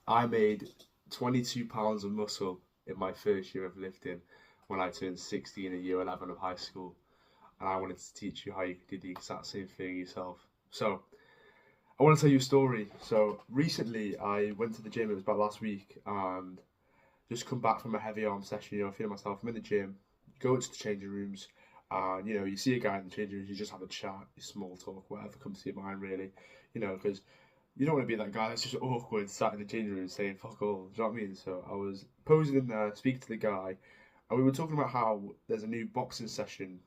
I made 22 pounds of muscle in my first year of lifting when I turned 16 in year 11 of high school. And I wanted to teach you how you could do the exact same thing yourself. So, I want to tell you a story. So, recently I went to the gym, it was about last week, and just come back from a heavy arm session, feeling myself. I'm in the gym, go into the changing rooms, and you see a guy in the changing rooms, you just have a chat, you small talk, whatever comes to your mind, really. Because you don't want to be that guy that's just awkward sat in the changing room saying fuck all. Do you know what I mean? So I was posing in there, speaking to the guy, and we were talking about how there's a new boxing session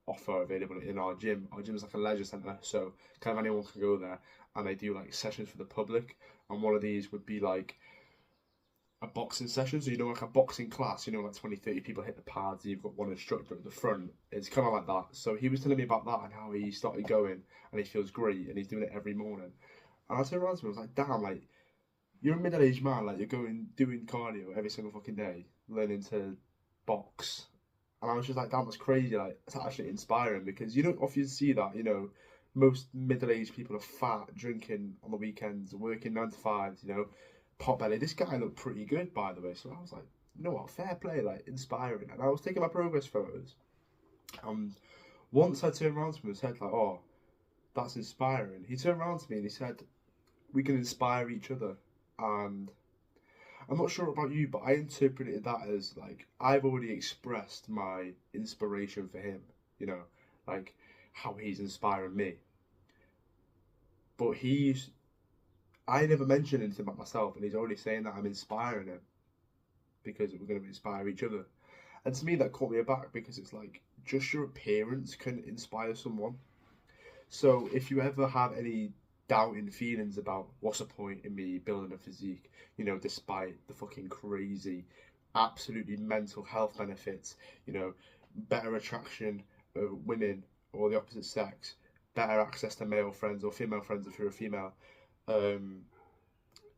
offer available in our gym. Our gym is like a leisure centre, so kind of anyone can go there, and they do like sessions for the public. And one of these would be like a boxing session. So, like a boxing class, like 20, 30 people hit the pads, and you've got one instructor at the front. It's kind of like that. So, he was telling me about that and how he started going and he feels great and he's doing it every morning. And I turned around to him, I was like, damn, like, you're a middle aged man, like, you're doing cardio every single fucking day, learning to box. And I was just like, damn, that's crazy. Like, it's actually inspiring because you don't often see that, most middle aged people are fat, drinking on the weekends, working 9 to 5s, pot belly. This guy looked pretty good, by the way. So I was like, you know what, fair play, like inspiring. And I was taking my progress photos. And once I turned around to him and said, like, oh, that's inspiring. He turned around to me and he said, we can inspire each other. And I'm not sure about you, but I interpreted that as like I've already expressed my inspiration for him. Like how he's inspiring me. But I never mentioned anything about myself, and he's already saying that I'm inspiring him because we're going to inspire each other. And to me, that caught me aback because it's like just your appearance can inspire someone. So if you ever have any doubting feelings about what's the point in me building a physique, despite the fucking crazy, absolutely mental health benefits, better attraction of women or the opposite sex, better access to male friends or female friends if you're a female, um,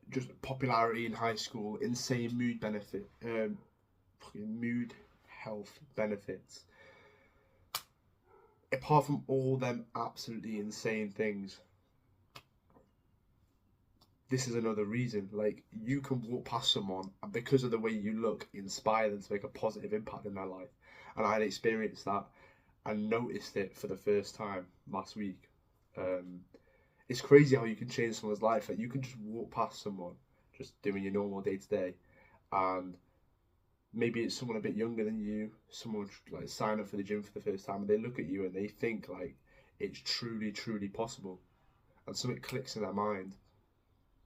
just popularity in high school, insane mood benefit, fucking mood health benefits. Apart from all them absolutely insane things, this is another reason. Like, you can walk past someone and because of the way you look, inspire them to make a positive impact in their life. And I had experienced that and noticed it for the first time last week. It's crazy how you can change someone's life. Like, you can just walk past someone, just doing your normal day to day, and maybe it's someone a bit younger than you, someone like sign up for the gym for the first time, and they look at you and they think like it's truly, truly possible, and something clicks in their mind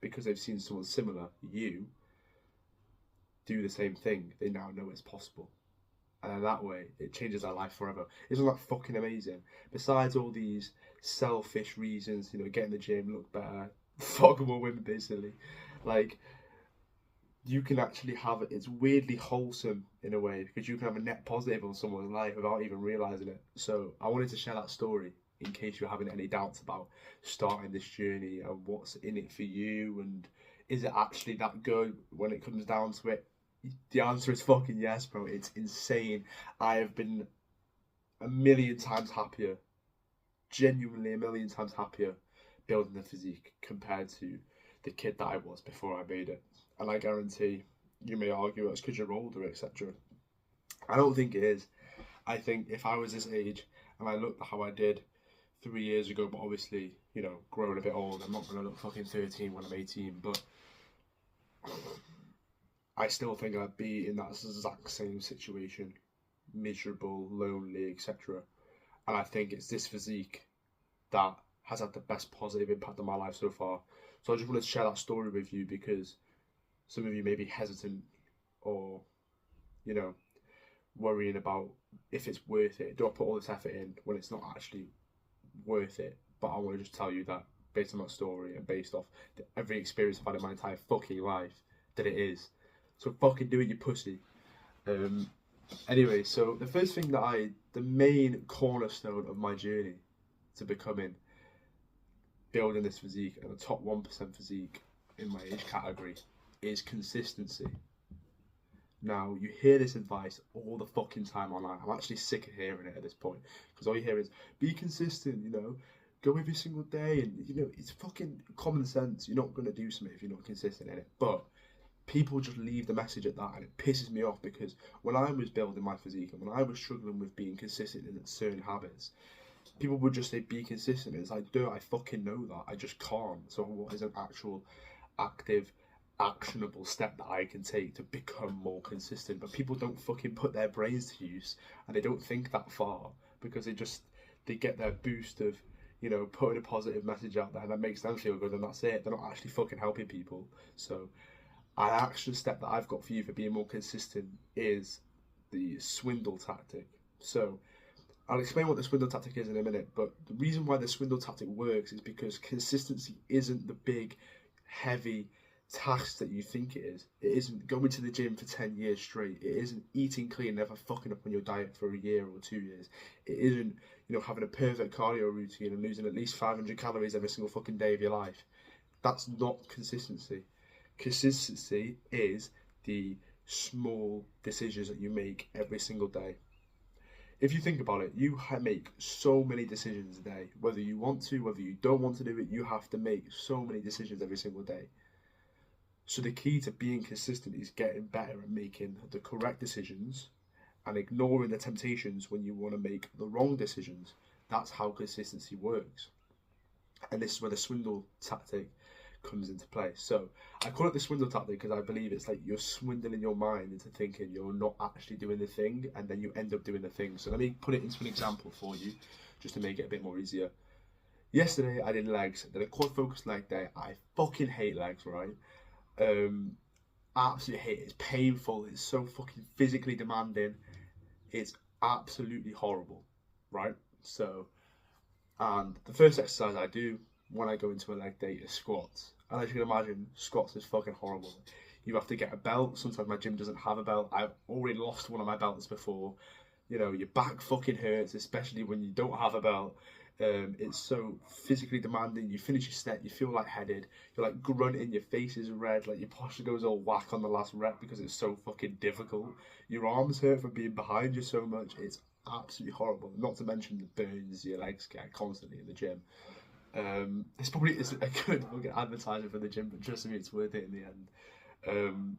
because they've seen someone similar, you, do the same thing. They now know it's possible. And in that way, it changes their life forever. Isn't that fucking amazing? Besides all these selfish reasons, get in the gym, look better, fuck more women, basically. Like, you can actually have it. It's weirdly wholesome in a way because you can have a net positive on someone's life without even realizing it. So I wanted to share that story in case you're having any doubts about starting this journey and what's in it for you and is it actually that good when it comes down to it. The answer is fucking yes, bro. It's insane. I have been a million times happier, genuinely a million times happier building the physique compared to the kid that I was before I made it. And I guarantee you may argue it's because you're older, etc. I don't think it is. I think if I was this age and I looked how I did 3 years ago, but obviously, growing a bit old, I'm not going to look fucking 13 when I'm 18, but I still think I'd be in that exact same situation, miserable, lonely, etc. And I think it's this physique that has had the best positive impact on my life so far. So I just wanted to share that story with you because some of you may be hesitant or, worrying about if it's worth it. Do I put all this effort in when it's not actually worth it? But I want to just tell you that based on that story and based off every experience I've had in my entire fucking life, that it is. So fucking do it, you pussy. Anyway, so the first thing the main cornerstone of my journey to becoming, building this physique and a top 1% physique in my age category is consistency. Now, you hear this advice all the fucking time online. I'm actually sick of hearing it at this point because all you hear is be consistent, go every single day, and it's fucking common sense. You're not gonna do something if you're not consistent in it. But people just leave the message at that, and it pisses me off, because when I was building my physique and when I was struggling with being consistent in certain habits, people would just say be consistent. It's like, dude, I fucking know that. I just can't. So what is an actual active, actionable step that I can take to become more consistent? But people don't fucking put their brains to use, and they don't think that far, because they get their boost of putting a positive message out there, and that makes them feel good, and that's it. They're not actually fucking helping people. So an action step that I've got for you for being more consistent is the swindle tactic. So I'll explain what the swindle tactic is in a minute, but the reason why the swindle tactic works is because consistency isn't the big, heavy task that you think it is. It isn't going to the gym for 10 years straight. It isn't eating clean, never fucking up on your diet for a year or 2 years. It isn't, having a perfect cardio routine and losing at least 500 calories every single fucking day of your life. That's not consistency. Consistency is the small decisions that you make every single day. If you think about it, you make so many decisions a day. Whether you want to, whether you don't want to do it, you have to make so many decisions every single day. So the key to being consistent is getting better at making the correct decisions and ignoring the temptations when you want to make the wrong decisions. That's how consistency works. And this is where the swindle tactic comes into play. So I call it the swindle tactic because I believe it's like you're swindling your mind into thinking you're not actually doing the thing, and then you end up doing the thing. So let me put it into an example for you, just to make it a bit more easier. Yesterday I did legs, did a quad focus leg day. I fucking hate legs, right? Absolutely hate it. It's painful. It's so fucking physically demanding. It's absolutely horrible, right? So, and the first exercise I do when I go into a leg day is squats. And as you can imagine, squats is fucking horrible. You have to get a belt. Sometimes my gym doesn't have a belt. I've already lost one of my belts before. Your back fucking hurts, especially when you don't have a belt. It's so physically demanding. You finish your set, you feel lightheaded. You're like grunting, your face is red, like your posture goes all whack on the last rep because it's so fucking difficult. Your arms hurt from being behind you so much. It's absolutely horrible. Not to mention the burns your legs get constantly in the gym. It's probably a good fucking advertising for the gym, but trust me, it's worth it in the end.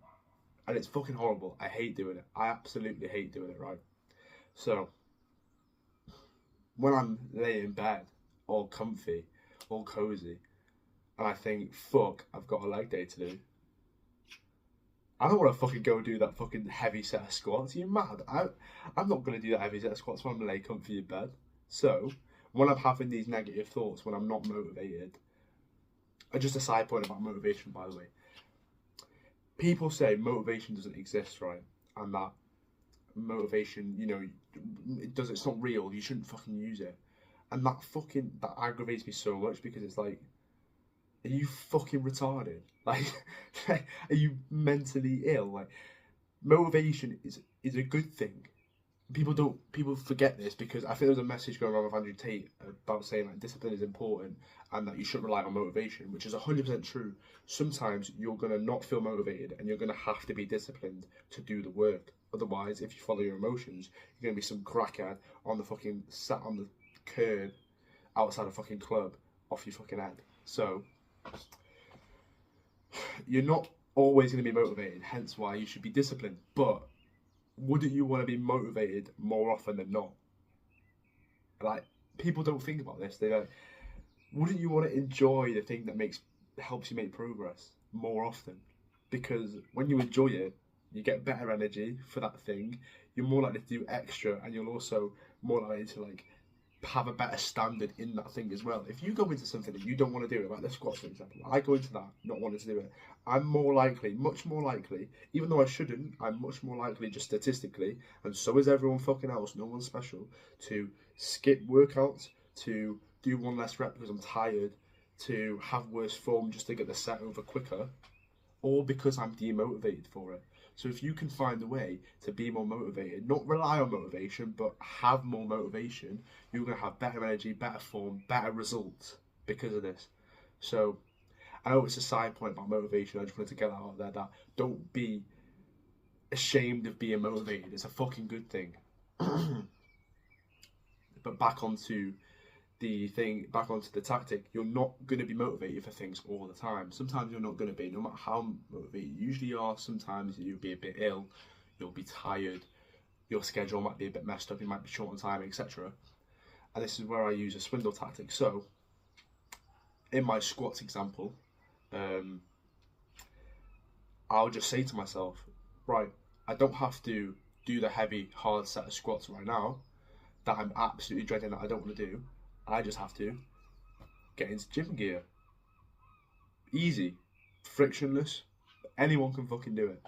And it's fucking horrible. I hate doing it. I absolutely hate doing it, right? So when I'm laying in bed, all comfy, all cozy, and I think, fuck, I've got a leg day to do, I don't want to fucking go do that fucking heavy set of squats. Are you mad? I'm not going to do that heavy set of squats when I'm laying comfy in bed. So when I'm having these negative thoughts, when I'm not motivated, just a side point about motivation, by the way. People say motivation doesn't exist, right? And that motivation, it's not real. You shouldn't fucking use it. And that aggravates me so much, because it's like, are you fucking retarded? Like, are you mentally ill? Like, motivation is a good thing. People forget this, because I think there was a message going around with Andrew Tate about saying like discipline is important and that you shouldn't rely on motivation, which is 100% true. Sometimes you're going to not feel motivated and you're going to have to be disciplined to do the work. Otherwise, if you follow your emotions, you're going to be some crackhead on the fucking sat on the curb outside a fucking club off your fucking head. So you're not always going to be motivated, hence why you should be disciplined. But wouldn't you want to be motivated more often than not? Like, people don't think about this. They like, wouldn't you want to enjoy the thing that helps you make progress more often? Because when you enjoy it, you get better energy for that thing. You're more likely to do extra, and you're also more likely to like have a better standard in that thing as well. If you go into something that you don't want to do, like the squats for example, I go into that not wanting to do it, I'm much more likely, even though I shouldn't, I'm much more likely just statistically, and so is everyone fucking else, no one's special, to skip workouts, to do one less rep because I'm tired, to have worse form just to get the set over quicker, or because I'm demotivated for it. So if you can find a way to be more motivated, not rely on motivation, but have more motivation, you're going to have better energy, better form, better results because of this. So I know it's a side point about motivation. I just wanted to get that out there, that don't be ashamed of being motivated. It's a fucking good thing. But back onto the thing back onto the tactic, you're not going to be motivated for things all the time. Sometimes you're not going to be, no matter how motivated you usually are. Sometimes you'll be a bit ill, you'll be tired, your schedule might be a bit messed up, you might be short on time, etc. And this is where I use a swindle tactic. So, in my squats example, I'll just say to myself, right, I don't have to do the heavy, hard set of squats right now that I'm absolutely dreading that I don't want to do. I just have to get into gym gear. Easy, frictionless, anyone can fucking do it.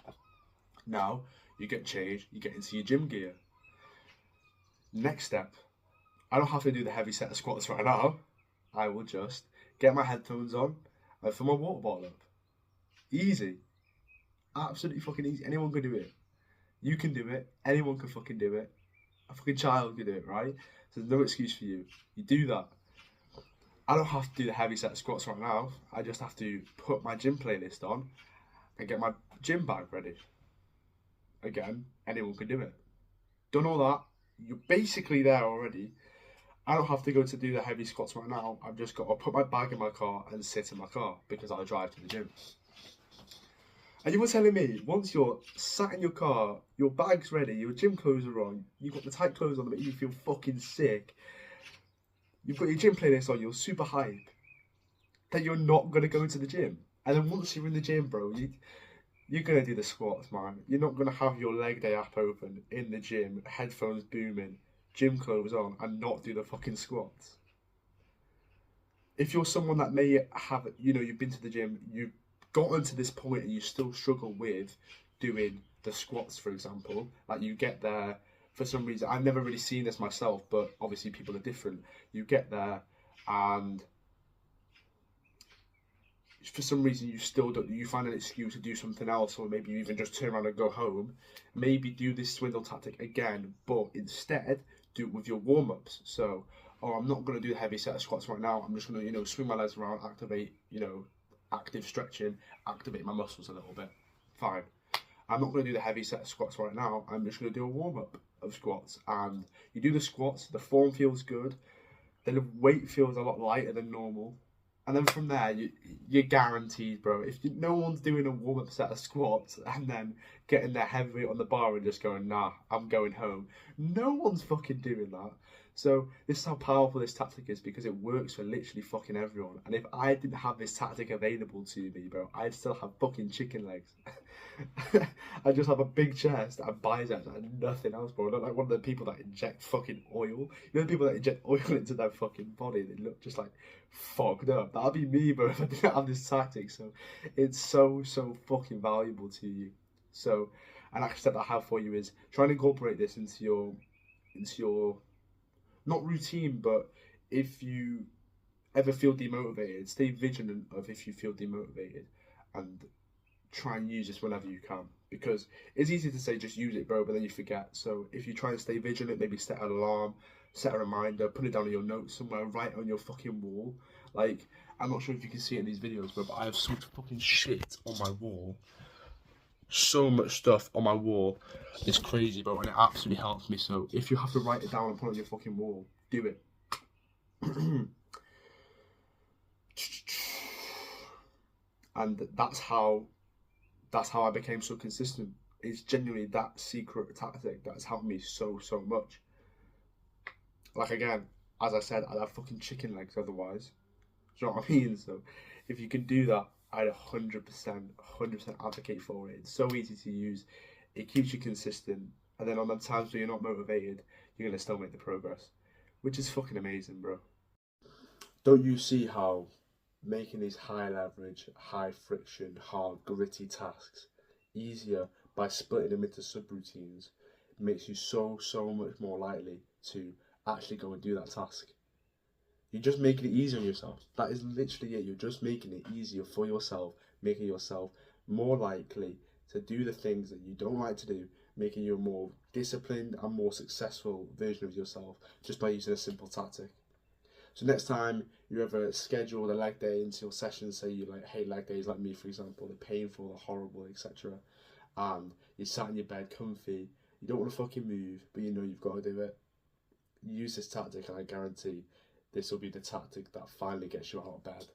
Now, you get changed, you get into your gym gear. Next step, I don't have to do the heavy set of squats right now. I will just get my headphones on and fill my water bottle up. Easy. Absolutely fucking easy. Anyone can do it. You can do it. Anyone can fucking do it. A fucking child can do it, right? So there's no excuse for you. You do that. I don't have to do the heavy set of squats right now. I just have to put my gym playlist on and get my gym bag ready. Again, anyone can do it. Done all that. You're basically there already. I don't have to go to do the heavy squats right now. I've just got to put my bag in my car and sit in my car because I'll drive to the gym. And you were telling me, once you're sat in your car, your bag's ready, your gym clothes are on, you've got the tight clothes on that make you feel fucking sick, you've got your gym playlist on, you're super hype, that you're not going to go to the gym. And then once you're in the gym, bro, you're going to do the squats, man. You're not going to have your leg day app open in the gym, headphones booming, gym clothes on, and not do the fucking squats. If you're someone that may have, you've been to the gym, you've gotten to this point and you still struggle with doing the squats, for example, like you get there for some reason, I've never really seen this myself, but obviously people are different. You get there and for some reason you find an excuse to do something else, or maybe you even just turn around and go home. Maybe do this swindle tactic again, but instead do it with your warm-ups. So, I'm not going to do the heavy set of squats right now. I'm just going to, swing my legs around, activate, active stretching, activate my muscles a little bit. Fine. I'm not going to do the heavy set of squats right now. I'm just going to do a warm-up of squats. And you do the squats, the form feels good, then the weight feels a lot lighter than normal. And then from there, you're guaranteed, bro. If no one's doing a warm-up set of squats and then getting their heavy weight on the bar and just going, nah, I'm going home. No one's fucking doing that. So this is how powerful this tactic is, because it works for literally fucking everyone. And if I didn't have this tactic available to me, bro, I'd still have fucking chicken legs. I just have a big chest and biceps and nothing else, bro. I look like one of the people that inject fucking oil. The people that inject oil into their fucking body, they look just like fucked up. That'd be me, bro, if I didn't have this tactic. So it's so fucking valuable to you. So an action step that I have for you is try and incorporate this into your not routine, but if you ever feel demotivated, stay vigilant of if you feel demotivated and try and use this whenever you can, because it's easy to say just use it, bro, but then you forget. So if you try and stay vigilant, maybe set an alarm, set a reminder, put it down on your notes somewhere, write it on your fucking wall. Like, I'm not sure if you can see it in these videos, bro, but I have so much fucking shit on my wall. So much stuff on my wall. It's crazy, bro, and it absolutely helps me. So if you have to write it down and put it on your fucking wall, do it. And that's how I became so consistent. It's genuinely that secret tactic that's helped me so much. Like, again, as I said, I'd have fucking chicken legs otherwise. Do you know what I mean? So if you can do that, I'd 100% advocate for it. It's so easy to use. It keeps you consistent. And then on the times where you're not motivated, you're going to still make the progress. Which is fucking amazing, bro. Don't you see how making these high leverage, high friction, hard, gritty tasks easier by splitting them into subroutines makes you so much more likely to actually go and do that task? You're just making it easier on yourself. That is literally it. You're just making it easier for yourself, making yourself more likely to do the things that you don't like to do, making you a more disciplined and more successful version of yourself just by using a simple tactic. So next time you ever schedule the leg day into your session, say you hate leg days like me, for example, they're painful, they're horrible, etc. And you're sat in your bed comfy, you don't want to fucking move, but you know you've got to do it. Use this tactic and I guarantee this will be the tactic that finally gets you out of bed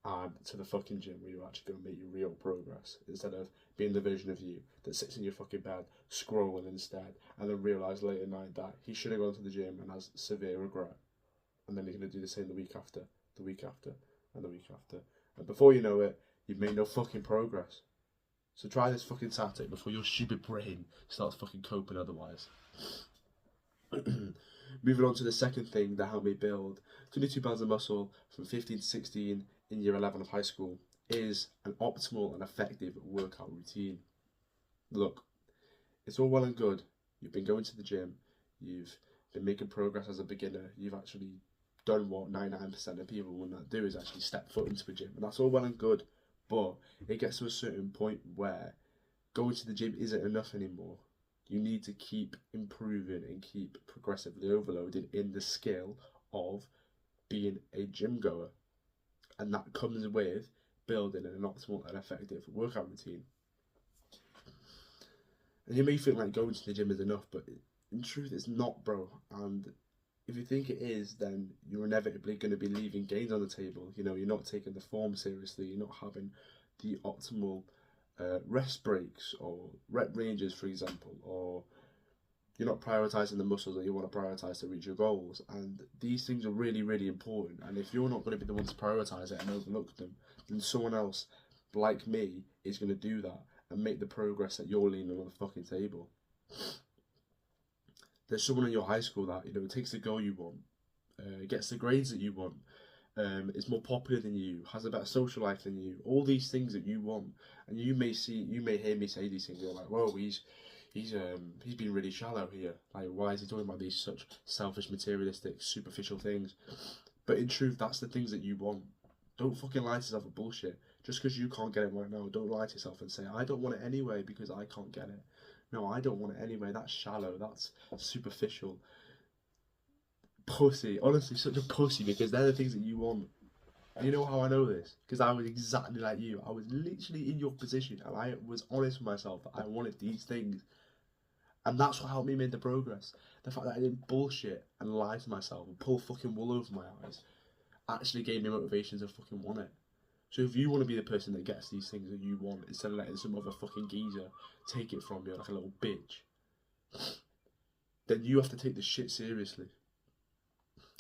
and to the fucking gym where you're actually going to make real progress, instead of being the version of you that sits in your fucking bed scrolling instead, and then realise late at night that he should have gone to the gym and has severe regret, and then he's going to do the same the week after, the week after, and the week after, and before you know it, you've made no fucking progress. So try this fucking tactic before your stupid brain starts fucking coping otherwise. Moving on to the second thing that helped me build 22 pounds of muscle from 15 to 16 in year 11 of high school is an optimal and effective workout routine. Look, it's all well and good. You've been going to the gym, you've been making progress as a beginner, you've actually done what 99% of people will not do, is actually step foot into a gym, and that's all well and good, but it gets to a certain point where going to the gym isn't enough anymore. You need to keep improving and keep progressively overloading in the skill of being a gym goer. And that comes with building an optimal and effective workout routine. And you may think like going to the gym is enough, but in truth it's not, bro. And if you think it is, then you're inevitably going to be leaving gains on the table. You know, you're not taking the form seriously, you're not having the optimal rest breaks or rep ranges, for example, or you're not prioritising the muscles that you want to prioritise to reach your goals. And these things are really, really important. And if you're not going to be the one to prioritise it and overlook them, then someone else, like me, is going to do that and make the progress that you're leaving on the fucking table. There's someone in your high school that, you know, takes the goal you want, gets the grades that you want, is more popular than you, has a better social life than you, all these things that you want. And you may hear me say these things, you're like, whoa, he's been really shallow here. Like, why is he talking about these such selfish, materialistic, superficial things? But in truth, that's the things that you want. Don't fucking lie to yourself with bullshit. Just because you can't get it right now, don't lie to yourself and say, I don't want it anyway because I can't get it. No, I don't want it anyway. That's shallow. That's superficial. Pussy. Honestly, such a pussy, because they're the things that you want. And you know how I know this? Because I was exactly like you. I was literally in your position, and I was honest with myself that I wanted these things. And that's what helped me make the progress. The fact that I didn't bullshit and lie to myself and pull fucking wool over my eyes actually gave me motivation to fucking want it. So if you want to be the person that gets these things that you want, instead of letting some other fucking geezer take it from you like a little bitch, then you have to take this shit seriously.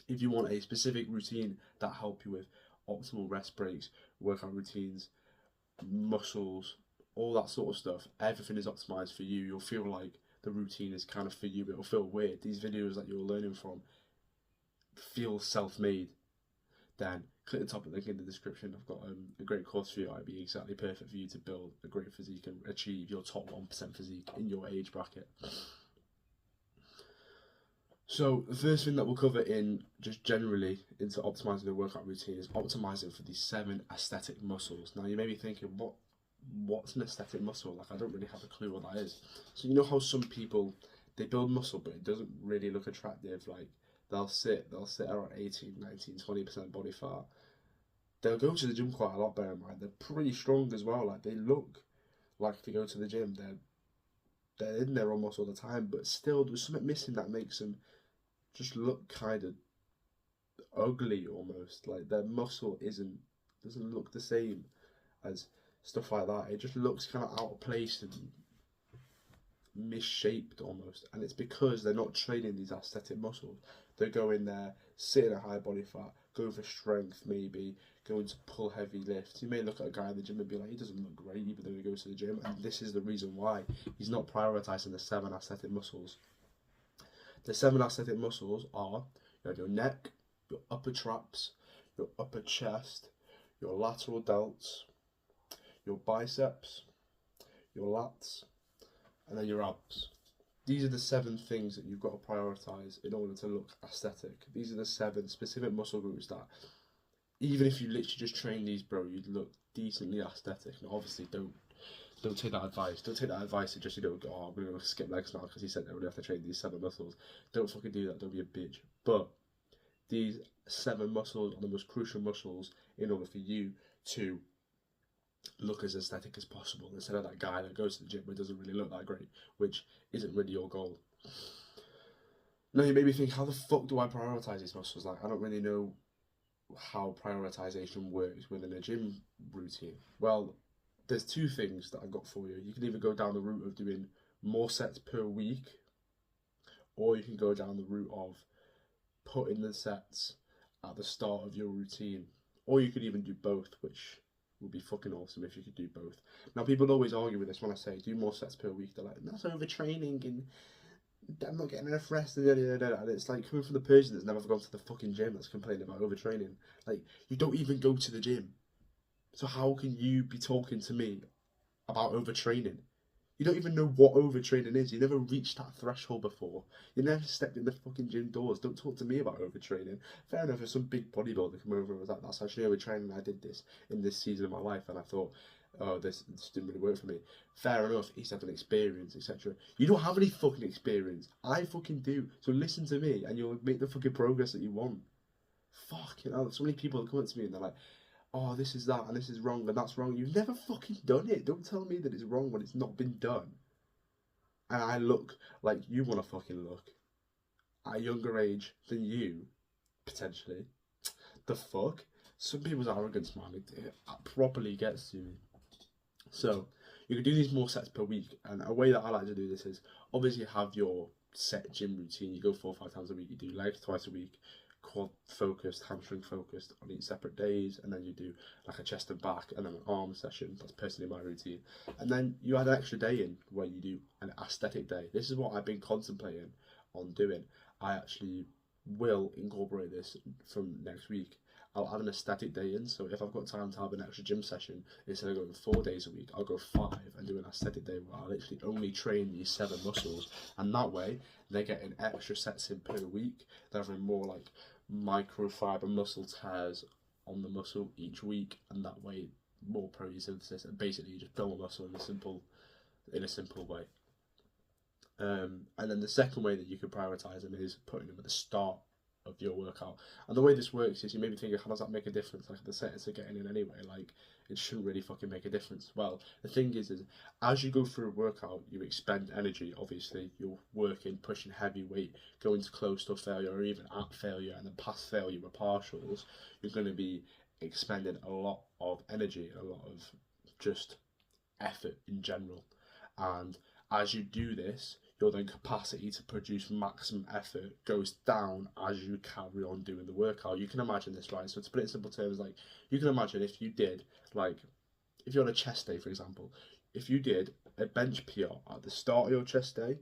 If you want a specific routine that help you with optimal rest breaks, workout routines, muscles, all that sort of stuff, everything is optimized for you. You'll feel like the routine is kind of for you. It'll feel weird. These videos that you're learning from feel self-made. Then click the top of the link in the description. I've got a great course for you. It'd be exactly perfect for you to build a great physique and achieve your top 1% physique in your age bracket. So the first thing that we'll cover in just generally into optimizing the workout routine is optimizing for these 7 aesthetic muscles. Now you may be thinking, what's an aesthetic muscle? Like, I don't really have a clue what that is. So you know how some people, they build muscle but it doesn't really look attractive. Like they'll sit around 18, 19, 20% body fat. They'll go to the gym quite a lot, bear in mind. They're pretty strong as well. Like, they look like they go to the gym. They're in there almost all the time, but still there's something missing that makes them just look kind of ugly almost. Like their muscle doesn't look the same as stuff like that. It just looks kind of out of place and misshaped almost, and it's because they're not training these aesthetic muscles. They're going there, sitting at high body fat, going for strength, maybe going to pull heavy lifts. You may look at a guy in the gym and be like, he doesn't look great even though he goes to the gym, and this is the reason why. He's not prioritizing the 7 aesthetic muscles. The 7 aesthetic muscles are, you have your neck, your upper traps, your upper chest, your lateral delts, your biceps, your lats, and then your abs. These are the 7 things that you've got to prioritise in order to look aesthetic. These are the 7 specific muscle groups that, even if you literally just train these, bro, you'd look decently aesthetic. And obviously, don't take that advice. Don't take that advice to just, go, oh, I'm going to skip legs now because he said I only have to train these 7 muscles. Don't fucking do that. Don't be a bitch. But these 7 muscles are the most crucial muscles in order for you to look as aesthetic as possible, instead of that guy that goes to the gym but doesn't really look that great, which isn't really your goal. No, you made me think, how the fuck do I prioritize these muscles? Like, I don't really know how prioritization works within a gym routine. Well, there's two things that I got for you. You can either go down the route of doing more sets per week, or you can go down the route of putting the sets at the start of your routine. Or you could even do both, which would be fucking awesome if you could do both. Now, people always argue with this when I say do more sets per week. They're like, that's overtraining and I'm not getting enough rest. And it's like coming from the person that's never gone to the fucking gym that's complaining about overtraining. Like, you don't even go to the gym. So how can you be talking to me about overtraining? You don't even know what overtraining is. You never reached that threshold before. You never stepped in the fucking gym doors. Don't talk to me about overtraining. Fair enough, if some big bodybuilder come over and was like, that's actually overtraining, I did this in this season of my life, and I thought, oh, this didn't really work for me. Fair enough, he's having experience, etc. You don't have any fucking experience. I fucking do. So listen to me, and you'll make the fucking progress that you want. Fucking hell, so many people that come up to me and they're like, oh, this is that, and this is wrong, and that's wrong. You've never fucking done it. Don't tell me that it's wrong when it's not been done. And I look like you want to fucking look at a younger age than you, potentially. The fuck? Some people's arrogance, man, it properly gets to me. So, you can do these more sets per week, and a way that I like to do this is obviously have your set gym routine. You go 4 or 5 times a week, you do legs twice a week, quad focused, hamstring focused on each separate days, and then you do like a chest and back and then an arm session. That's personally my routine. And then you add an extra day in where you do an aesthetic day. This is what I've been contemplating on doing. I actually will incorporate this from next week. I'll add an aesthetic day in, so if I've got time to have an extra gym session, instead of going 4 days a week, I'll go 5 and do an aesthetic day where I literally only train these 7 muscles, and that way they're getting extra sets in per week. They're having more like microfiber muscle tears on the muscle each week, and that way more protein synthesis, and basically you just build a muscle in a simple way. And then the second way that you can prioritize them is putting them at the start of your workout. And the way this works is, you may be thinking, how does that make a difference? Like, the settings are getting in anyway, like it shouldn't really fucking make a difference. Well, the thing is as you go through a workout, you expend energy. Obviously, you're working, pushing heavy weight, going to close to failure or even at failure, and then past failure with partials. You're going to be expending a lot of energy, a lot of just effort in general. And as you do this, your then capacity to produce maximum effort goes down as you carry on doing the workout. You can imagine this, right? So to put it in simple terms, like, you can imagine if you did, like, if you're on a chest day, for example, if you did a bench PR at the start of your chest day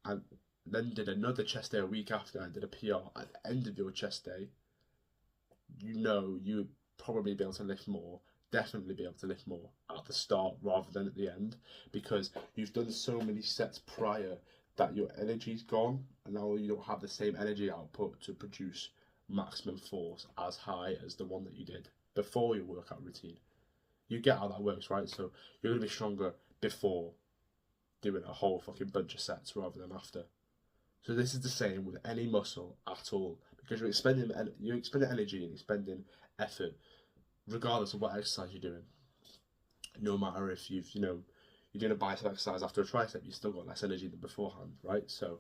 and then did another chest day a week after and did a PR at the end of your chest day, you know you would probably be able to lift more, definitely be able to lift more at the start rather than at the end, because you've done so many sets prior that your energy's gone, and now you don't have the same energy output to produce maximum force as high as the one that you did before your workout routine. You get how that works, right? So you're going to be stronger before doing a whole fucking bunch of sets rather than after. So this is the same with any muscle at all, because you're expending energy and expending effort regardless of what exercise you're doing. No matter if you're doing a bicep exercise after a tricep, you've still got less energy than beforehand, right? So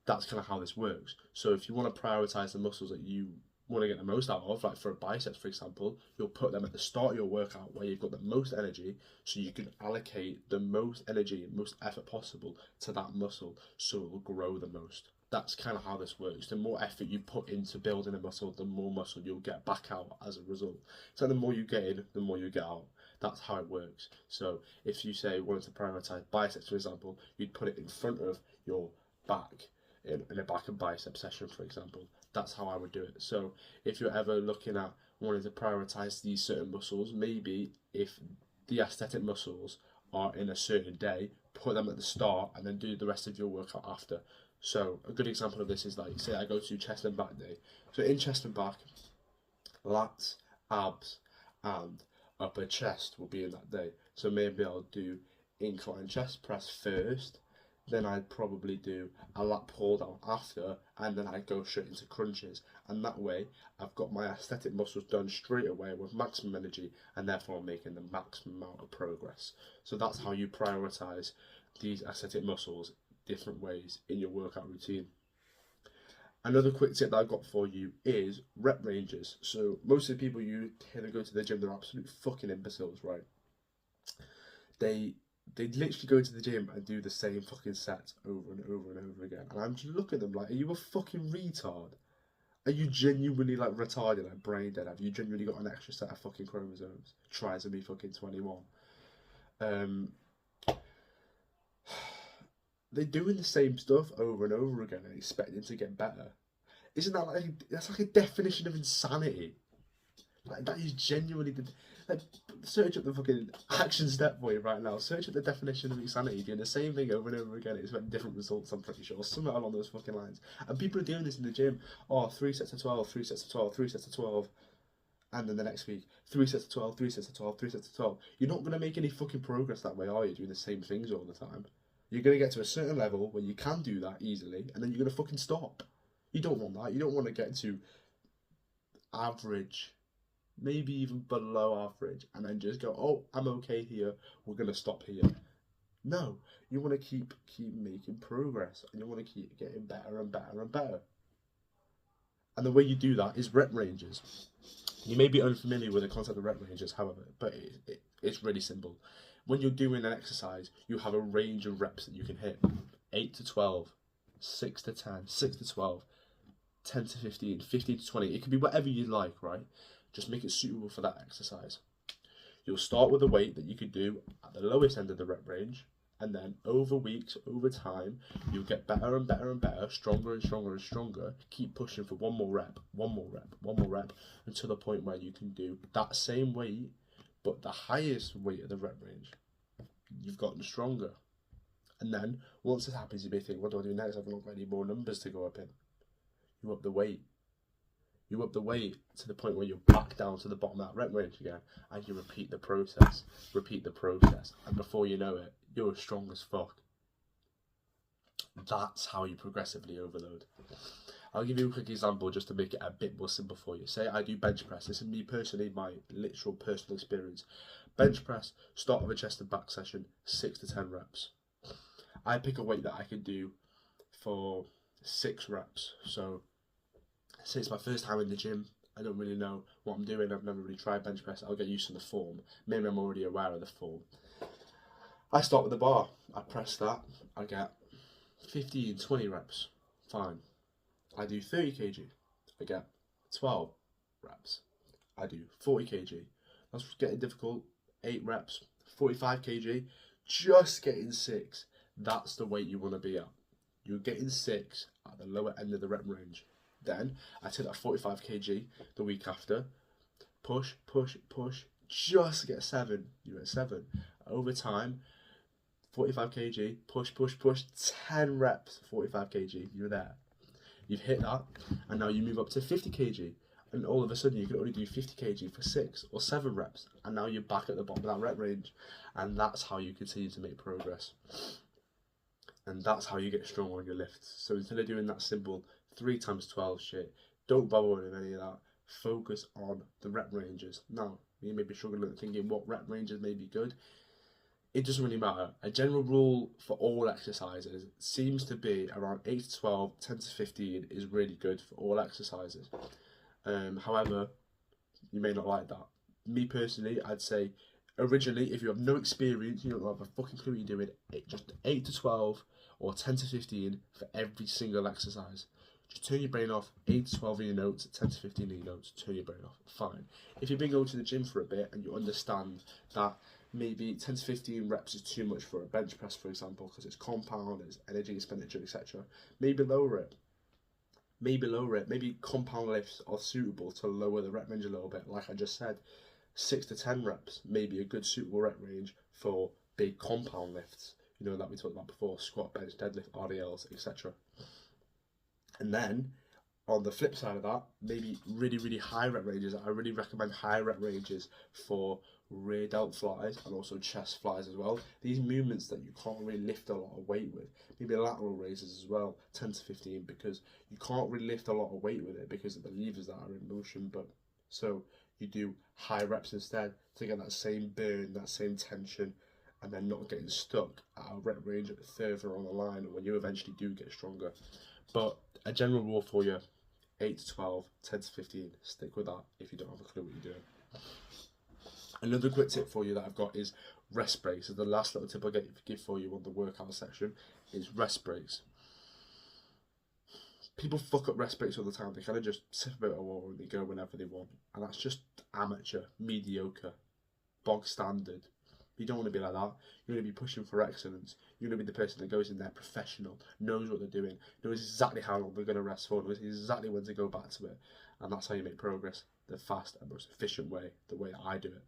that's kind of how this works. So if you want to prioritize the muscles that you want to get the most out of, like for a biceps, for example, you'll put them at the start of your workout where you've got the most energy, so you can allocate the most energy and most effort possible to that muscle so it will grow the most. That's kind of how this works. The more effort you put into building a muscle, the more muscle you'll get back out as a result. So the more you get in, the more you get out. That's how it works. So if you say you wanted to prioritize biceps, for example, you'd put it in front of your back in a back and bicep session, for example. That's how I would do it. So if you're ever looking at wanting to prioritize these certain muscles, maybe if the aesthetic muscles are in a certain day, put them at the start and then do the rest of your workout after. So a good example of this is, like, say I go to chest and back day. So in chest and back, lats, abs, and upper chest will be in that day. So maybe I'll do incline chest press first, then I'd probably do a lat pull down after, and then I'd go straight into crunches. And that way, I've got my aesthetic muscles done straight away with maximum energy, and therefore I'm making the maximum amount of progress. So that's how you prioritize these aesthetic muscles different ways in your workout routine. Another quick tip that I've got for you is rep ranges. So most of the people you hear them go to the gym, they're absolute fucking imbeciles, right? They they literally go to the gym and do the same fucking sets over and over and over again. And I'm just looking at them like, are you a fucking retard? Are you genuinely like retarded, like brain dead? Have you genuinely got an extra set of fucking chromosomes? Try to be fucking 21. Um, they're doing the same stuff over and over again and expecting to get better. Isn't that like that's like a definition of insanity? Like that is genuinely the like search up the fucking action step for you right now. Search up the definition of insanity. Doing the same thing over and over again, expecting different results. I'm pretty sure somewhere along those fucking lines. And people are doing this in the gym. Oh, 3 sets of 12, 3 sets of 12, 3 sets of 12. And then the next week, 3 sets of 12, 3 sets of 12, 3 sets of 12. You're not going to make any fucking progress that way, are you? Doing the same things all the time. You're going to get to a certain level where you can do that easily, and then you're going to fucking stop. You don't want that. You don't want to get to average, maybe even below average, and then just go, oh, I'm okay here. We're going to stop here. No, you want to keep making progress, and you want to keep getting better and better and better. And the way you do that is rep ranges. You may be unfamiliar with the concept of rep ranges, however, but it's really simple. When you're doing an exercise, you have a range of reps that you can hit. 8 to 12, 6 to 10, 6 to 12, 10 to 15, 15 to 20. It can be whatever you like, right? Just make it suitable for that exercise. You'll start with a weight that you could do at the lowest end of the rep range, and then over weeks, over time, you'll get better and better and better, stronger and stronger and stronger. Keep pushing for one more rep, one more rep, one more rep, until the point where you can do that same weight, but the highest weight of the rep range. You've gotten stronger. And then, once this happens, you may think, what do I do next? I've not got any more numbers to go up in. You up the weight. You up the weight to the point where you're back down to the bottom of that rep range again, and you repeat the process, and before you know it, you're as strong as fuck. That's how you progressively overload. I'll give you a quick example just to make it a bit more simple for you. Say I do bench press. This is me personally, my literal personal experience. Bench press, start of a chest and back session, 6 to 10 reps. I pick a weight that I can do for 6 reps. So, say it's my first time in the gym, I don't really know what I'm doing, I've never really tried bench press, I'll get used to the form. Maybe I'm already aware of the form. I start with the bar, I press that, I get 15, 20 reps, fine. I do 30 kg, I get 12 reps. I do 40 kg, that's getting difficult, 8 reps. 45 kg, just getting 6. That's the weight you want to be at. You're getting 6 at the lower end of the rep range. Then I take that 45 kg the week after, push, push, push, just get 7. You're at 7. Over time, 45 kg, push, push, push, 10 reps, 45 kg, you're there. You've hit that, and now you move up to 50 kg, and all of a sudden you can only do 50 kg for 6 or 7 reps, and now you're back at the bottom of that rep range, and that's how you continue to make progress. And that's how you get strong on your lifts. So instead of doing that simple 3 times 12 shit, don't bother with any of that. Focus on the rep ranges. Now, you may be struggling at thinking what rep ranges may be good. It doesn't really matter. A general rule for all exercises seems to be around 8 to 12, 10 to 15 is really good for all exercises. However, you may not like that. Me personally, I'd say originally, if you have no experience, you don't have a fucking clue what you're doing, just 8 to 12 or 10 to 15 for every single exercise. Just turn your brain off, 8 to 12 in your notes, 10 to 15 in your notes, turn your brain off, fine. If you've been going to the gym for a bit and you understand that maybe 10 to 15 reps is too much for a bench press, for example, because it's compound, it's energy expenditure, etc., maybe lower it. Maybe compound lifts are suitable to lower the rep range a little bit, like I just said. 6 to 10 reps may be a good suitable rep range for big compound lifts, you know, that we talked about before, squat, bench, deadlift, RDLs, etc. And then, on the flip side of that, maybe really, really high rep ranges. I really recommend high rep ranges for rear delt flies and also chest flies as well. These movements that you can't really lift a lot of weight with. Maybe lateral raises as well, 10 to 15, because you can't really lift a lot of weight with it because of the levers that are in motion. But so you do high reps instead to get that same burn, that same tension, and then not getting stuck at a rep range further on the line when you eventually do get stronger. But a general rule for you, 8 to 12, 10 to 15, stick with that if you don't have a clue what you're doing. Another quick tip for you that I've got is rest breaks. So the last little tip I give for you on the workout section is rest breaks. People fuck up rest breaks all the time. They kind of just sip a bit of water and they go whenever they want. And that's just amateur, mediocre, bog standard. You don't want to be like that. You want to be pushing for excellence. You want to be the person that goes in there professional, knows what they're doing, knows exactly how long they're going to rest for, knows exactly when to go back to it. And that's how you make progress, the fast and most efficient way, the way that I do it.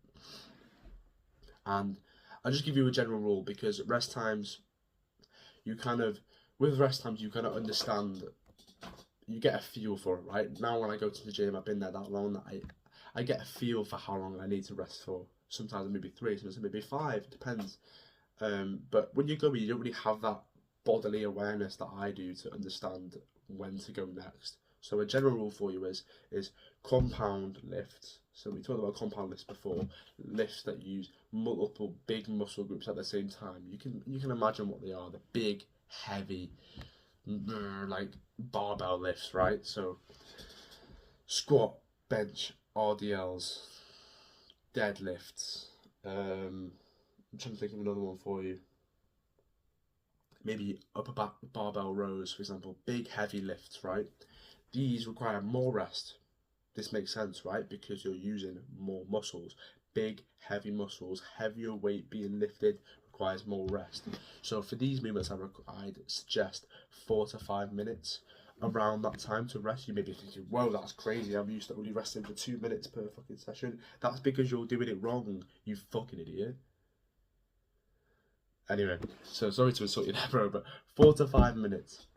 And I'll just give you a general rule, because rest times, with rest times, you kind of understand, you get a feel for it, right? Now when I go to the gym, I've been there that long, that I get a feel for how long I need to rest for. Sometimes it may be 3, sometimes it may be 5, it depends. But when you go, you don't really have that bodily awareness that I do to understand when to go next. So a general rule for you is compound lifts. So we talked about compound lifts before, lifts that use multiple big muscle groups at the same time. You can imagine what they are, the big, heavy, like barbell lifts, right? So squat, bench, RDLs, deadlifts. I'm trying to think of another one for you. Maybe upper back barbell rows, for example. Big, heavy lifts, right? These require more rest. This makes sense, right? Because you're using more muscles. Big, heavy muscles, heavier weight being lifted requires more rest. So for these movements, I'd suggest 4 to 5 minutes around that time to rest. You may be thinking, whoa, that's crazy. I'm used to only resting for 2 minutes per fucking session. That's because you're doing it wrong, you fucking idiot. Anyway, so sorry to insult you there, bro, but 4 to 5 minutes.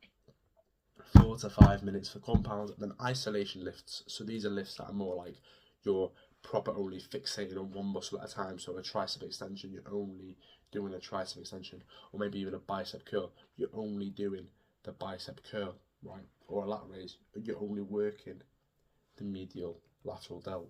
4 to 5 minutes for compounds, and then isolation lifts. So these are lifts that are more like you're proper only fixated on one muscle at a time. So a tricep extension, you're only doing a tricep extension, or maybe even a bicep curl, you're only doing the bicep curl, right? Or a lat raise, you're only working the medial lateral delt.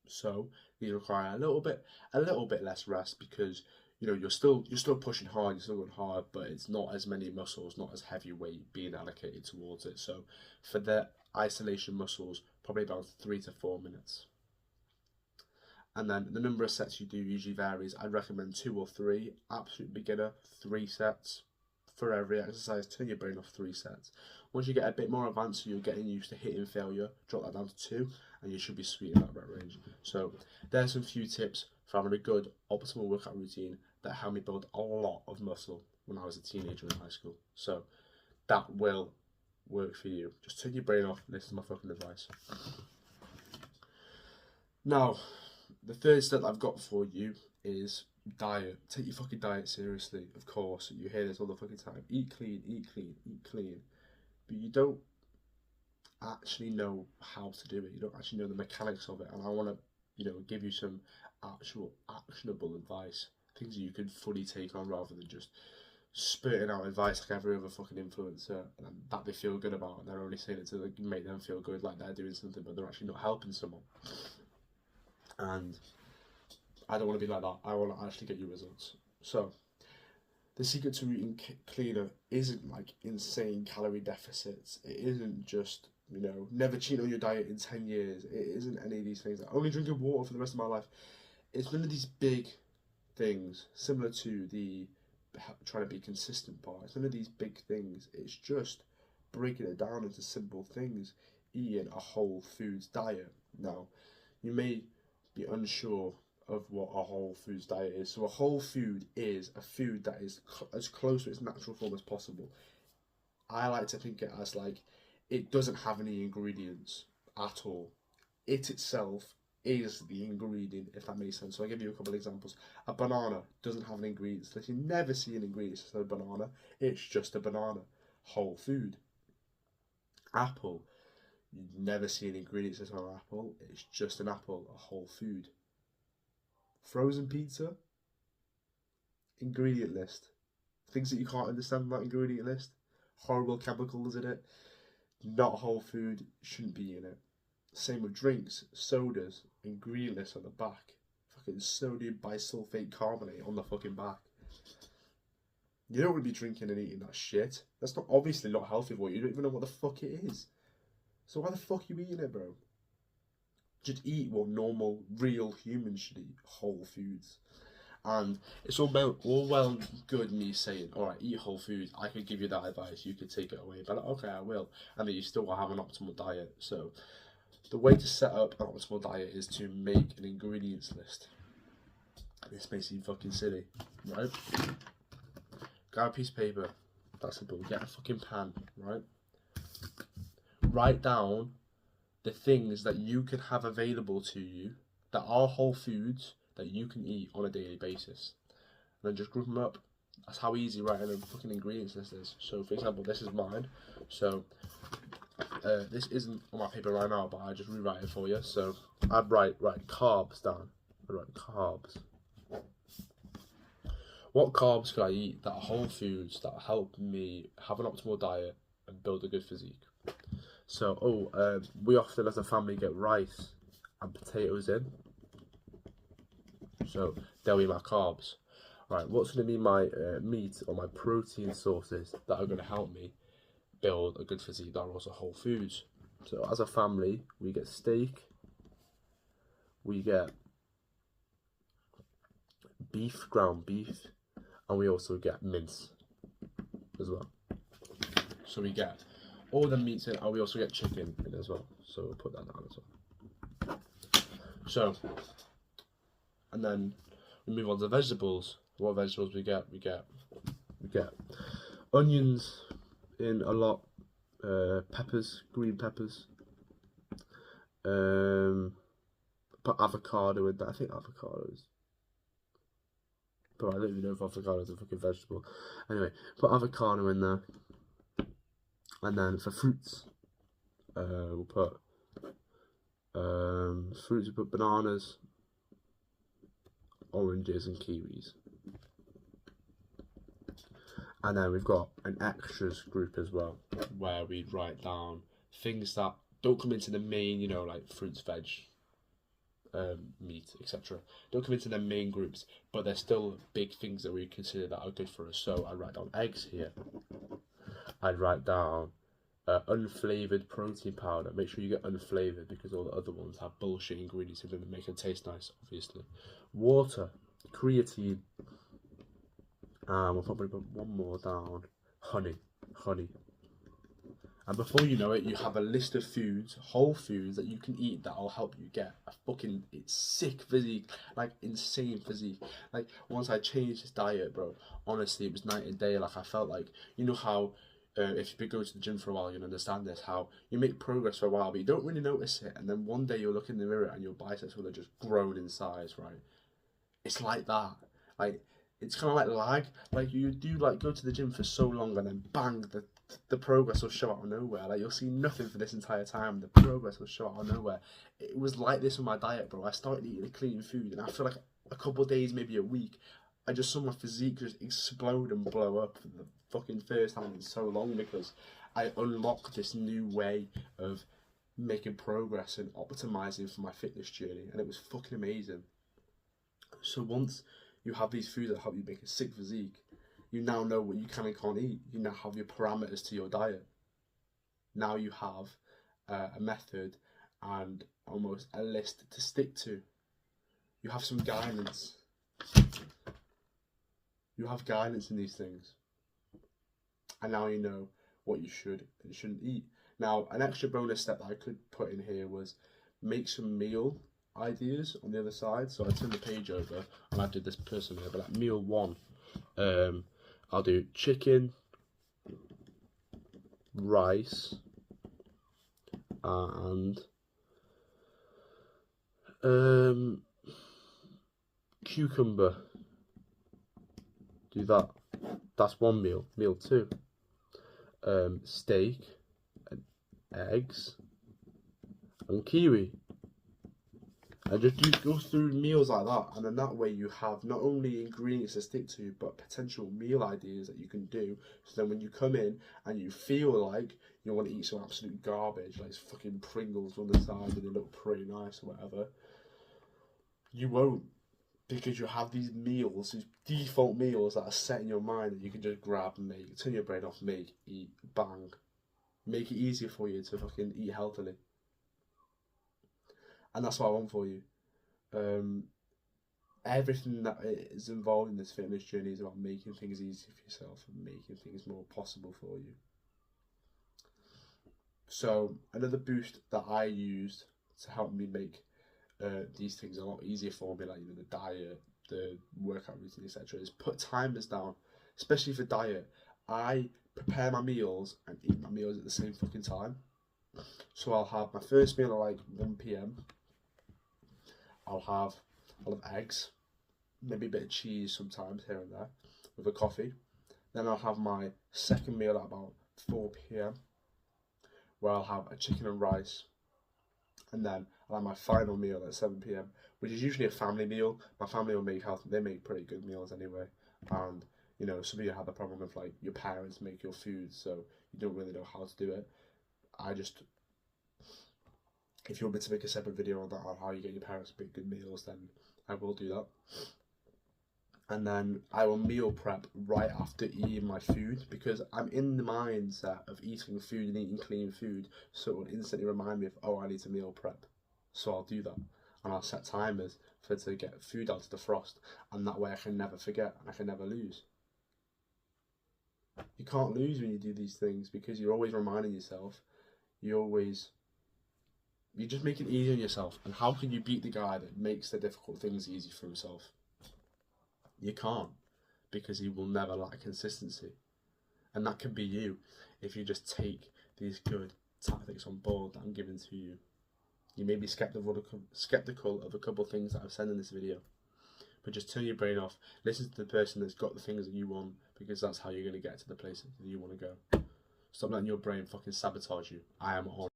So these require a little bit less rest, because you're still pushing hard, you're still going hard, but it's not as many muscles, not as heavy weight being allocated towards it. So for the isolation muscles, probably about 3 to 4 minutes. And then the number of sets you do usually varies. I'd recommend 2 or 3. Absolute beginner, 3 sets for every exercise. Turn your brain off 3 sets. Once you get a bit more advanced, so you're getting used to hitting failure, drop that down to 2, and you should be sweet in that rep range. So there's some few tips for having a good optimal workout routine that helped me build a lot of muscle when I was a teenager in high school. So that will work for you. Just turn your brain off, listen to my fucking advice. Now, the third step I've got for you is diet. Take your fucking diet seriously, of course. You hear this all the fucking time. Eat clean, eat clean, eat clean. But you don't actually know how to do it. You don't actually know the mechanics of it. And I want to, give you some actual actionable advice. Things that you can fully take on, rather than just spurting out advice like every other fucking influencer and that they feel good about, and they're only saying it to make them feel good, like they're doing something, but they're actually not helping someone. And I don't want to be like that. I want to actually get you results. So the secret to eating cleaner isn't like insane calorie deficits. It isn't just, never cheat on your diet in 10 years. It isn't any of these things. Like only drinking water for the rest of my life. It's none of these big things, similar to the trying to be consistent part. It's none of these big things. It's just breaking it down into simple things. Eating a whole foods diet. Now, you may be unsure of what a whole foods diet is. So a whole food is a food that is as close to its natural form as possible. I like to think it as like it doesn't have any ingredients at all. It itself is the ingredient, if that makes sense. So I'll give you a couple of examples. A banana doesn't have an ingredient list. You never see an ingredient list of a banana. It's just a banana. Whole food. Apple. You never see an ingredient list on an apple. It's just an apple. A whole food. Frozen pizza. Ingredient list. Things that you can't understand from that ingredient list. Horrible chemicals in it. Not whole food. Shouldn't be in it. Same with drinks, sodas, ingredient list on the back. fucking sodium bisulfate carbonate on the fucking back. You don't want to be drinking and eating that shit. That's not obviously not healthy for you. You don't even know what the fuck it is. So why the fuck are you eating it, bro? Just eat what normal, real humans should eat. Whole foods. And it's all well and good me saying, alright, eat whole foods. I could give you that advice. You could take it away. But like, okay, I will. And then you still will have an optimal diet. So the way to set up an optimal diet is to make an ingredients list. This may seem fucking silly, right? Grab a piece of paper. That's simple. Get a fucking pen, right? Write down the things that you can have available to you that are whole foods that you can eat on a daily basis. And then just group them up. That's how easy writing a fucking ingredients list is. So, for example, this is mine. So, this isn't on my paper right now, but I just rewrite it for you. So, I'd write carbs down. I'd write carbs. What carbs could I eat that are whole foods that help me have an optimal diet and build a good physique? So, we often as a family get rice and potatoes in. So, they'll be my carbs. Right, what's going to be my meat or my protein sources that are going to help me build a good physique that are also whole foods? So, as a family, we get steak, we get beef, ground beef, and we also get mince as well. So we get all the meats in, and we also get chicken in as well. So we'll put that down as well. So, and then we move on to vegetables. What vegetables we get? We get onions in a lot, peppers, green peppers. Put avocado in that. I think avocados. But I don't even know if avocado is a fucking vegetable. Anyway, put avocado in there. And then for fruits, we'll put fruits. We put bananas, oranges, and kiwis. And then we've got an extras group as well, where we write down things that don't come into the main, like fruits, veg, meat, etc. Don't come into the main groups, but they're still big things that we consider that are good for us. So I write down eggs here. I'd write down unflavoured protein powder. Make sure you get unflavoured because all the other ones have bullshit ingredients in them that make it taste nice, obviously. Water, creatine. We'll probably put one more down. Honey. And before you know it, you have a list of foods, whole foods that you can eat that will help you get a fucking sick physique, like insane physique. Like once I changed this diet, bro, honestly, it was night and day. Like I felt like, how if you've been going to the gym for a while, you'll understand this, how you make progress for a while, but you don't really notice it. And then one day you'll look in the mirror and your biceps will have just grown in size, right? It's like that. Like, it's kind of like lag. Like you do go to the gym for so long and then bang, the progress will show out of nowhere. Like you'll see nothing for this entire time. The progress will show out of nowhere. It was like this with my diet, bro. I started eating clean food, and after like a couple of days, maybe a week, I just saw my physique just explode and blow up for the fucking first time in so long, because I unlocked this new way of making progress and optimizing for my fitness journey, and it was fucking amazing. So once you have these foods that help you make a sick physique, you now know what you can and can't eat. You now have your parameters to your diet. Now you have a method and almost a list to stick to. You have some guidance. You have guidance in these things. And now you know what you should and shouldn't eat. Now, an extra bonus step that I could put in here was make some meal ideas on the other side. So I turn the page over and I did this personally, but like meal one, I'll do chicken, rice, and cucumber. Do that. That's one meal. Meal two, steak and eggs and kiwi. And just go through meals like that, and then that way you have not only ingredients to stick to, but potential meal ideas that you can do. So then when you come in and you feel like you want to eat some absolute garbage, like fucking Pringles on the side and they look pretty nice or whatever, you won't. because you have these meals, these default meals that are set in your mind that you can just grab and make, turn your brain off, make, eat, bang. Make it easier for you to fucking eat healthily. And that's what I want for you. Everything that is involved in this fitness journey is about making things easier for yourself and making things more possible for you. So another boost that I used to help me make these things a lot easier for me, like the diet, the workout routine, etc., is put timers down. Especially for diet, I prepare my meals and eat my meals at the same fucking time. So I'll have my first meal at like 1 p.m. I'll have eggs, maybe a bit of cheese sometimes here and there, with a coffee. Then I'll have my second meal at about 4 p.m. where I'll have a chicken and rice. And then I'll have my final meal at 7 p.m, which is usually a family meal. My family will make they make pretty good meals anyway. And, you know, some of you have the problem of like your parents make your food, so you don't really know how to do it. If you want me to make a separate video on that, on how you get your parents to make good meals, then I will do that. And then I will meal prep right after eating my food, because I'm in the mindset of eating food and eating clean food, so it will instantly remind me of, oh, I need to meal prep. So I'll do that, and I'll set timers to get food out of the frost, and that way I can never forget and I can never lose. You can't lose when you do these things, because you're always reminding yourself. You just make it easy on yourself. And how can you beat the guy that makes the difficult things easy for himself? You can't, because he will never lack consistency. And that can be you if you just take these good tactics on board that I'm giving to you. You may be skeptical of a couple of things that I've said in this video, but just turn your brain off, listen to the person that's got the things that you want, because that's how you're going to get to the place that you want to go. Stop letting your brain fucking sabotage you. I am on.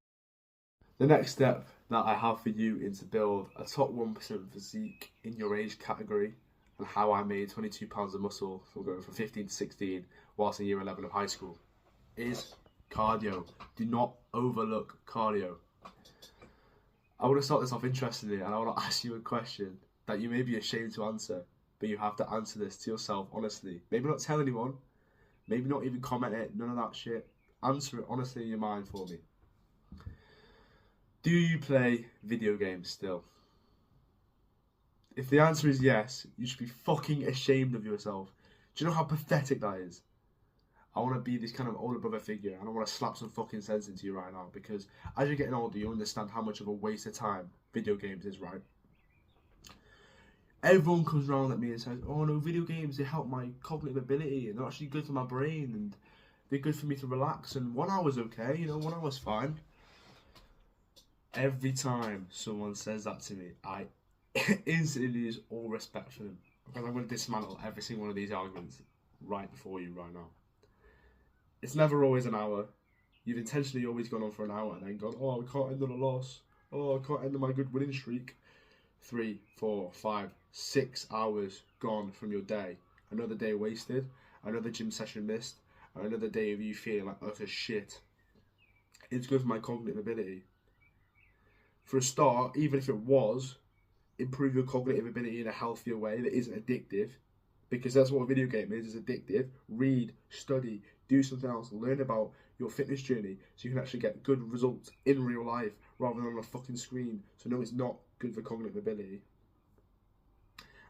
The next step that I have for you is to build a top 1% physique in your age category, and how I made 22 pounds of muscle from going from 15 to 16 whilst in year 11 of high school, is cardio. Do not overlook cardio. I want to start this off interestingly, and I want to ask you a question that you may be ashamed to answer, but you have to answer this to yourself honestly. Maybe not tell anyone, maybe not even comment it, none of that shit. Answer it honestly in your mind for me. Do you play video games still? If the answer is yes, you should be fucking ashamed of yourself. Do you know how pathetic that is? I want to be this kind of older brother figure, and I want to slap some fucking sense into you right now, because as you're getting older, you understand how much of a waste of time video games is, right? Everyone comes around at me and says, oh no, video games, they help my cognitive ability, and they're actually good for my brain, and they're good for me to relax, and 1 hour's okay, you know, 1 hour's fine. Every time someone says that to me, I instantly lose all respect for them, because I'm going to dismantle every single one of these arguments right before you right now. It's never always an hour. You've intentionally always gone on for an hour and then gone, oh, I can't end on a loss. Oh, I can't end on my good winning streak. 3, 4, 5, 6 hours gone from your day. Another day wasted, another gym session missed, and another day of you feeling like utter shit. It's good for my cognitive ability. For a start, even if it was, improve your cognitive ability in a healthier way that isn't addictive, because that's what a video game is addictive. Read, study, do something else, learn about your fitness journey so you can actually get good results in real life rather than on a fucking screen. So no, it's not good for cognitive ability.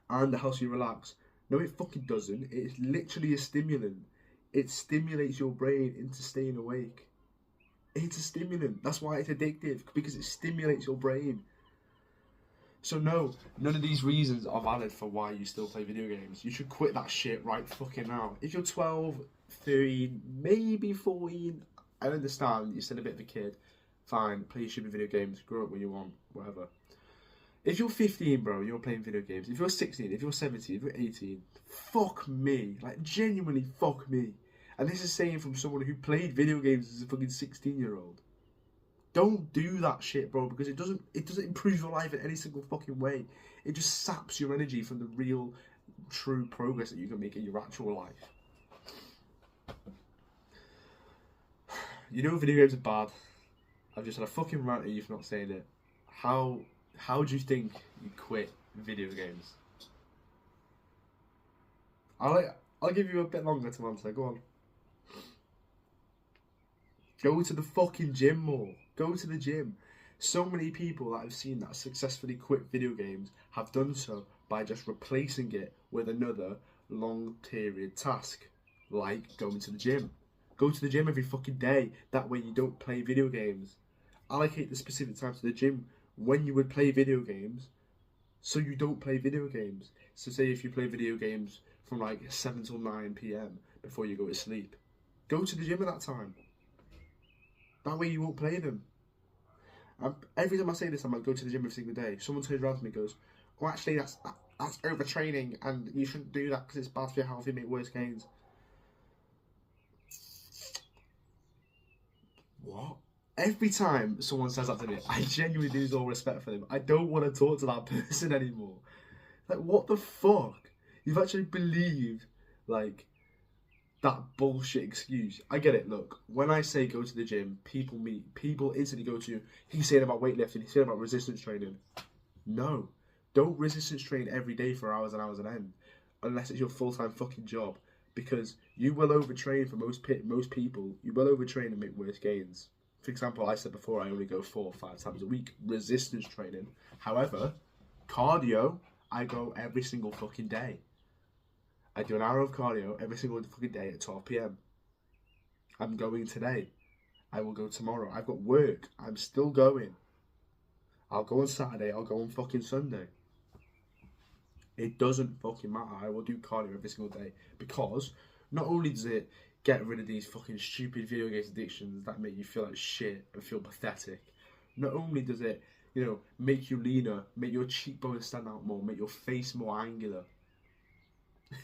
And it helps you relax. No, it fucking doesn't. It's literally a stimulant. It stimulates your brain into staying awake. It's a stimulant. That's why it's addictive, because it stimulates your brain. So no, none of these reasons are valid for why you still play video games. You should quit that shit right fucking now. If you're 12, 13, maybe 14, I understand you're still a bit of a kid. Fine, play your stupid video games, grow up when you want, whatever. If you're 15, bro, you're playing video games. If you're 16, if you're 17, if you're 18, fuck me. Like, genuinely fuck me. And this is saying from someone who played video games as a fucking 16-year-old. Don't do that shit, bro, because it doesn't improve your life in any single fucking way. It just saps your energy from the real, true progress that you can make in your actual life. You know video games are bad. I've just had a fucking rant at you for not saying it. How do you think you quit video games? I'll give you a bit longer to answer. Go on. Go to the fucking gym more. Go to the gym. So many people that I've seen that successfully quit video games have done so by just replacing it with another long period task, like going to the gym. Go to the gym every fucking day. That way you don't play video games. Allocate the specific time to the gym when you would play video games, so you don't play video games. So say if you play video games from like 7 till 9 p.m. before you go to sleep, go to the gym at that time. That way you won't play them. Every time I say this, I'm like, go to the gym every single day. Someone turns around to me and goes, well, actually, that's overtraining and you shouldn't do that because it's bad for your health, you make worse gains. What? Every time someone says that to me, I genuinely lose all respect for them. I don't want to talk to that person anymore. Like, what the fuck? You've actually believed, like, that bullshit excuse. I get it, look, when I say go to the gym, people instantly go to, he's saying about weightlifting, he's saying about resistance training. No, don't resistance train every day for hours and hours on end, unless it's your full-time fucking job, because you will overtrain for most people, you will overtrain and make worse gains. For example, I said before, I only go 4 or 5 times a week, resistance training. However, cardio, I go every single fucking day. I do an hour of cardio every single fucking day at 12 p.m. I'm going today. I will go tomorrow. I've got work. I'm still going. I'll go on Saturday. I'll go on fucking Sunday. It doesn't fucking matter. I will do cardio every single day because not only does it get rid of these fucking stupid video games addictions that make you feel like shit and feel pathetic, not only does it, make you leaner, make your cheekbones stand out more, make your face more angular,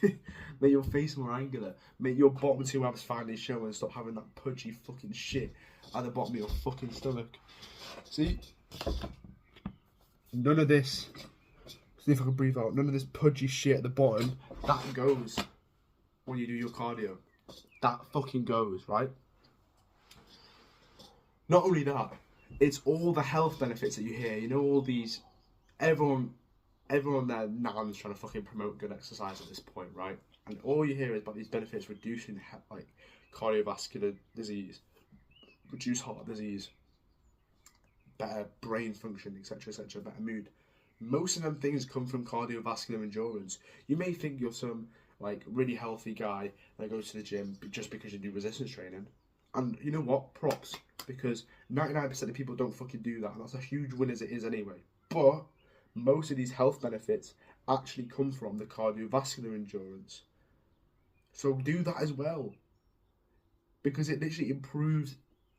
make your face more angular, make your bottom 2 abs finally show and stop having that pudgy fucking shit at the bottom of your fucking stomach. See? None of this, see if I can breathe out, none of this pudgy shit at the bottom, that goes when you do your cardio. That fucking goes, right? Not only that, it's all the health benefits that you hear. All these, everyone there nan's trying to fucking promote good exercise at this point, right? And all you hear is about these benefits reducing like cardiovascular disease, reduce heart disease, better brain function, etc., etc., better mood. Most of them things come from cardiovascular endurance. You may think you're some like really healthy guy that goes to the gym just because you do resistance training, and you know what? Props, because 99% of people don't fucking do that, and that's a huge win as it is anyway. But most of these health benefits actually come from the cardiovascular endurance. So do that as well, because it literally improves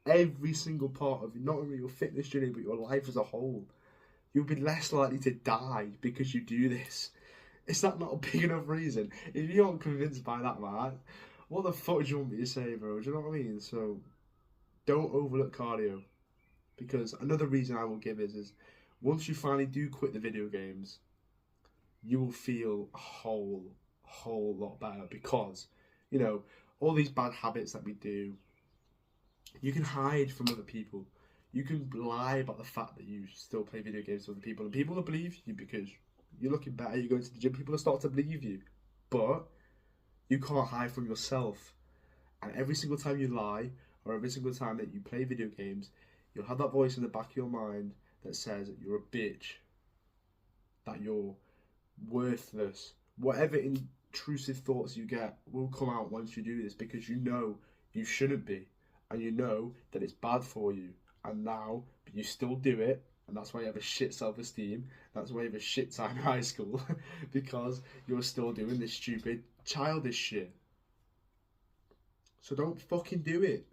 every single part of not only your fitness journey but your life as a whole. You'll be less likely to die because you do this. Is that not a big enough reason? If you aren't convinced by that, man, what the fuck do you want me to say, bro? Do you know what I mean? So don't overlook cardio, because another reason I will give is once you finally do quit the video games, you will feel a whole lot better, because all these bad habits that we do, you can hide from other people. You can lie about the fact that you still play video games with other people, and people will believe you because you're looking better, you're going to the gym, people will start to believe you. But you can't hide from yourself. And every single time you lie, or every single time that you play video games, you'll have that voice in the back of your mind that says that you're a bitch, that you're worthless. Whatever intrusive thoughts you get will come out once you do this, because you know you shouldn't be, and you know that it's bad for you. And now, but you still do it, and that's why you have a shit self-esteem, that's why you have a shit time in high school, because you're still doing this stupid, childish shit. So don't fucking do it.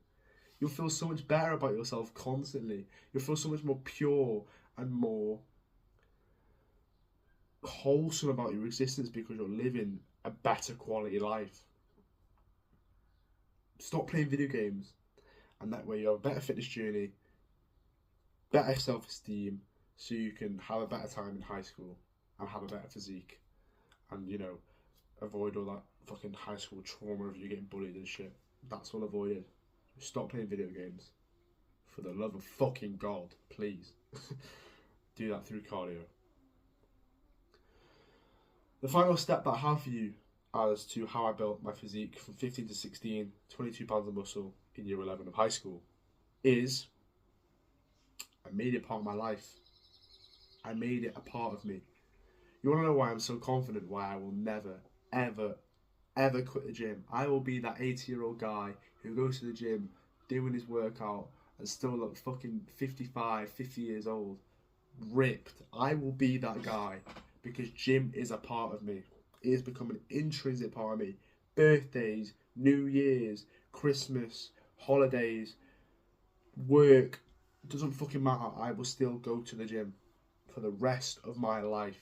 You'll feel so much better about yourself constantly. You'll feel so much more pure and more wholesome about your existence, because you're living a better quality life. Stop playing video games, and that way you have a better fitness journey, better self-esteem, so you can have a better time in high school and have a better physique, and avoid all that fucking high school trauma of you getting bullied and shit. That's all avoided. Stop playing video games. For the love of fucking God, please. Do that through cardio. The final step that I have for you as to how I built my physique from 15 to 16, 22 pounds of muscle in year 11 of high school is I made it part of my life. I made it a part of me. You want to know why I'm so confident, why I will never, ever, ever quit the gym? I will be that 80-year-old guy who goes to the gym, doing his workout, and still look fucking 55, 50 years old, ripped. I will be that guy because gym is a part of me. It has become an intrinsic part of me. Birthdays, New Year's, Christmas, holidays, work, doesn't fucking matter. I will still go to the gym for the rest of my life.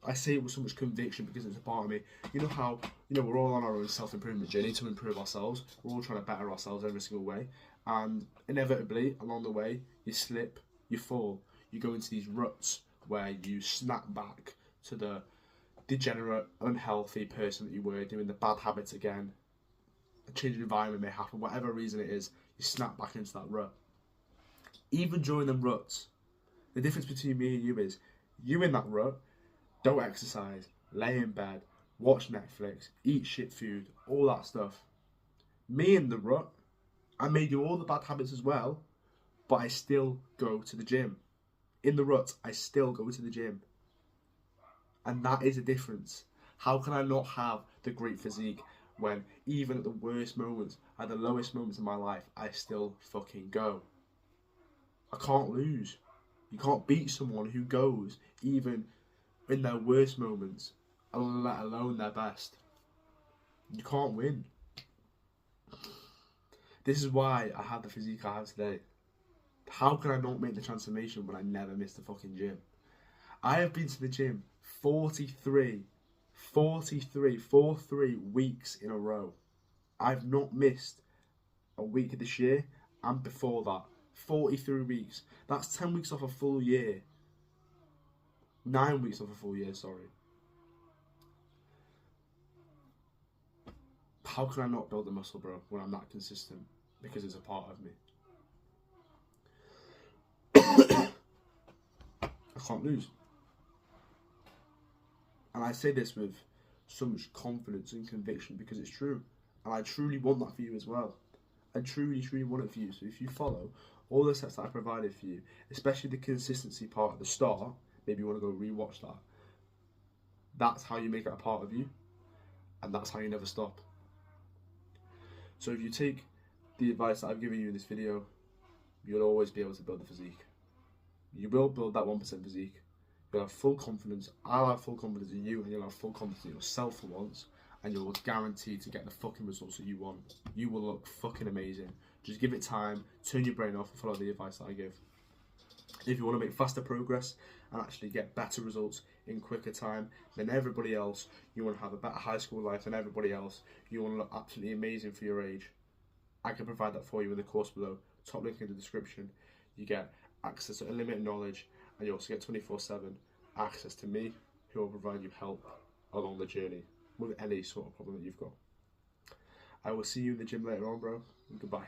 I say it with so much conviction because it's a part of me. You know how, we're all on our own self-improvement journey to improve ourselves. We're all trying to better ourselves every single way. And inevitably, along the way, you slip, you fall. You go into these ruts where you snap back to the degenerate, unhealthy person that you were, doing the bad habits again. A change of environment may happen, whatever reason it is, you snap back into that rut. Even during them ruts, the difference between me and you is, you in that rut, don't exercise, lay in bed, watch Netflix, eat shit food, all that stuff. Me in the rut, I may do all the bad habits as well, but I still go to the gym. In the rut, I still go to the gym. And that is a difference. How can I not have the great physique when even at the worst moments, at the lowest moments in my life, I still fucking go? I can't lose. You can't beat someone who goes even in their worst moments, let alone their best. You can't win. This is why I have the physique I have today. How can I not make the transformation when I never miss the fucking gym? I have been to the gym 43 weeks in a row. I've not missed a week of this year, and before that, 43 weeks. That's 10 weeks off a full year. 9 weeks off a full year, sorry. How can I not build the muscle, bro, when I'm that consistent? Because it's a part of me. I can't lose. And I say this with so much confidence and conviction because it's true. And I truly want that for you as well. I truly, truly want it for you. So if you follow all the steps that I provided for you, especially the consistency part at the start, maybe you want to go rewatch that. That's how you make it a part of you. And that's how you never stop. So if you take the advice that I've given you in this video, you'll always be able to build the physique. You will build that 1% physique. You'll have full confidence. I'll have full confidence in you, and you'll have full confidence in yourself for once, and you'll guarantee to get the fucking results that you want. You will look fucking amazing. Just give it time, turn your brain off, and follow the advice that I give. If you want to make faster progress and actually get better results in quicker time than everybody else, you want to have a better high school life than everybody else, you want to look absolutely amazing for your age, I can provide that for you in the course below. Top link in the description. You get access to unlimited knowledge, and you also get 24/7 access to me, who will provide you help along the journey with any sort of problem that you've got. I will see you in the gym later on, bro. Goodbye.